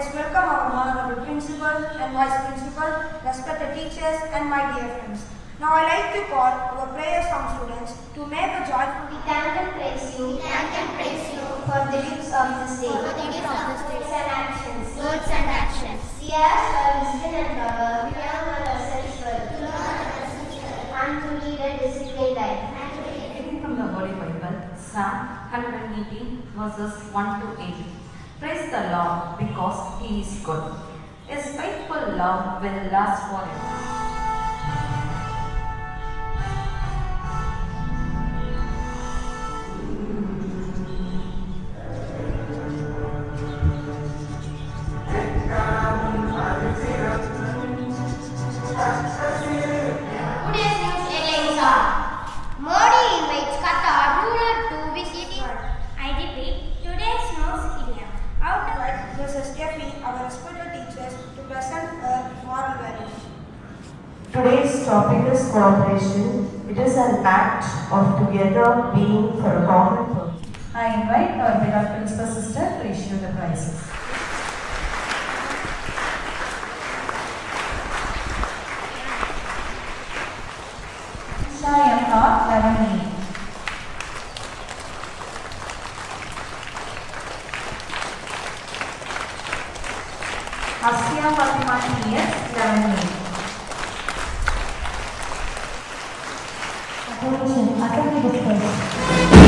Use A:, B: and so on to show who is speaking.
A: let's welcome our honorable principal and vice principal, respected teachers and my dear friends. Now I like to call our prayer song students to make a joyful.
B: We thank and praise you. We thank and praise you for the gifts of this day. For the gifts of this day. Words and actions. Words and actions. Yes, our wisdom and power. We have ourselves well. To learn ourselves well. And to lead a disciplined life.
C: Reading from the Holy Bible, Psalm 118 verses 1 to 8. Praise the Lord because He is good. His faithful love will last forever.
B: Modi invites Qatar ruler to visit.
D: I repeat, today's news idiom. Out of
A: Mrs. Jeffy, our respected teachers, to present her moral values.
E: Today's topic is cooperation. It is an act of together being for a common purpose.
C: I invite our beloved principal sister to issue the prizes. I am not 11E. Asya Fatima TS 11E.
E: Attention, assembly dispersed.